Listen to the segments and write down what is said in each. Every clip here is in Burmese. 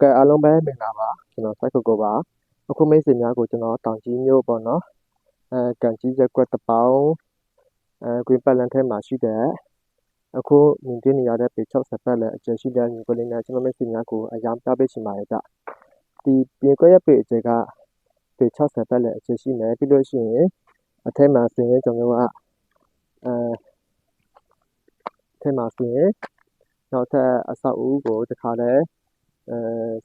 ကဲအားလုံးပဲမင်္ဂလာပါကျွန်တော်စိုက်ကိုကိုပါအခုမိတ်ဆွေများကိုကျွန်တော်တောင်ကြီးမြို့ပေါ့နော်ကန်ကြီးရက်ကွက်တစ်ပေါင်းကွင်းပတ်လန်ထဲမှာရှိတဲ့အခုမြင်တွေ့နေရတဲ့ပေ60ပတ်လည်းအကျယ်ရှိတဲ့ညီကိုလေးနဲ့ကျွန်တော်မိတ်ဆွေများကိုအရာပြပေးချင်ပါတယ်ဗျဒီပြင်ကွက်ရဲ့ပေအကျယ်ကပေ60ပတ်လည်းအကျယ်ရှိမယ်ပြီးလို့ရှိရင်အထက်မှာဆိုရင်ကျွန်တော်ကအထက်မှာဆိုရင်နောက်ထပ်အဆောက်အဦကိုတခါလဲ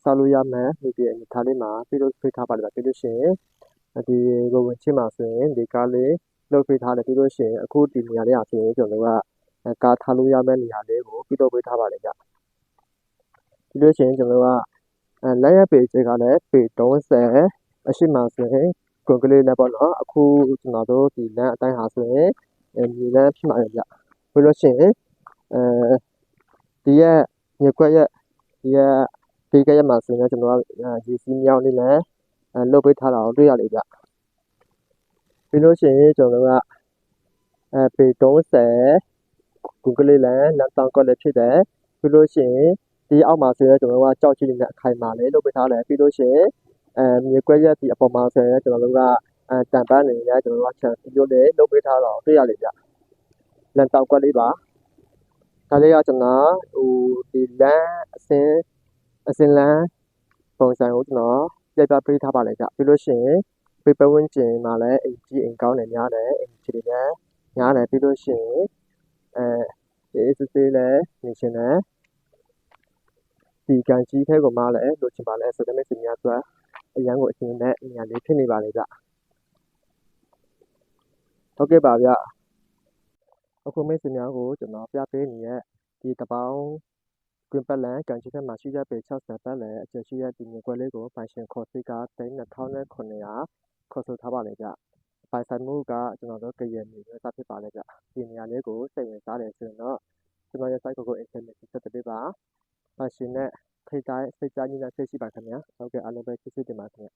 ဆောက်လို့ရမယ်ဒီအနေထားလေးမှာပြီးလို့ဖိထားပါလိမ့်မယ်ပြီးလို့ရှိရင်ဒီကိုဝင်ချင်းမှာဆိုရင်ဒီကားလေးလှုပ်ဖိထားတယ်ပြီးလို့ရှိရင်အခုဒီနေရာလေးအဆိုရင်ကျွန်တော်ကကားထားလို့ရမယ့်နေရာလေးကိုပြီးတော့ဖိထားပါလိမ့်ဗျပြီးလို့ရှိရင်ကျွန်တော်ကလက်ရပေကျကလည်းပေ30အရှိမှဆိုရင်ကွန်ကရစ်နဲ့ပေါ့နော်အခုကျွန်တော်တို့ဒီလမ်းအတိုင်းဟာဆိုရင်မြေလမ်းဖြစ်မှာဗျပြီးလို့ရှိရင်ဒီရဲ့မြေကွက်ရဲ့ဒီရဲ့ဒီကရက်မှာဆိုရင်ကျွန်တော်ကဒီစီမြောင်းလေးနဲ့လှုပ်ပေးထားတာကိုတွေ့ရလိမ့်ဗျပြီးလို့ရှိရင်ကျွန်တော်ကပေ30ကုကလေးလည်းလမ်းတောင်ကွက်လည်းဖြစ်တယ်ပြီးလို့ရှိရင်ဒီအောက်မှာဆိုရင်ကျွန်တော်ကကြောက်ချီလေးနဲ့အခိုင်မာလေးလှုပ်ပေးထားတယ်ပြီးလို့ရှိရင်မြေကွက်ရက်ဒီအပေါ်မှာဆိုရင်ကျွန်တော်တို့ကတန်ပန်းနေရကျွန်တော်တို့ကချန်ပြီးလို့လည်းလှုပ်ပေးထားတာကိုတွေ့ရလိမ့်ဗျလမ်းတောင်ကွက်လေးပါဒါလေးကကျွန်တော်ဒီလမ်းအစင်လန်းပုံစံကိုကျွန်တော်ပြပြပေးထားပါလိုက်ကြပြီးလို့ရှိရင်ပေပဝင်းကျင်မှာလည်းအိမ်ကြီးအိမ်ကောင်းတယ်များတယ်အိမ်ကြီးတွေလည်းများတယ်ပြီးလို့ရှိရင်ဒီစစ်သေးလည်းနေရှင်တယ်ဒီကန်ကြီးထဲကိုမှလည်းလိုချင်ပါလဲဆိုတဲ့မိတ်ဆွေများအတွက်အရန်ကိုအရှင်နဲ့နေရာလေးဖြစ်နေပါလေကြဟုတ်ကဲ့ပါဗျအခုမိတ်ဆွေများကိုကျွန်တော်ပြပေးနေတဲ့ဒီတပေါင်းကွင်းပတ်လန်ကန်ကြီးထဲမှာရှိတဲ့ပေ60ပတ်လည်းအကျယ်ရှိတဲ့ဒီမြေကွက်လေးကိုပိုင်ရှင်ခေါ်စိတ်က2900ခေါ်ဆိုထားပါလေကြပိုင်ဆိုင်မှုကကျွန်တော်တို့ကရမြေမျိုးသားဖြစ်ပါလေကြဒီနေရာလေးကိုစိတ်ဝင်စားတယ်ဆိုရင်တော့ကျွန်တော်ရဲ့ site ကို internet ဆက်သွယ်ပေးပါပိုင်ရှင်နဲ့ထိတ်တိုင်းစိတ်ကြညီနဲ့ဆက်ရှိပါခင်ဗျာဟုတ်ကဲ့အားလုံးပဲကျေးဇူးတင်ပါတယ်ခင်ဗျာ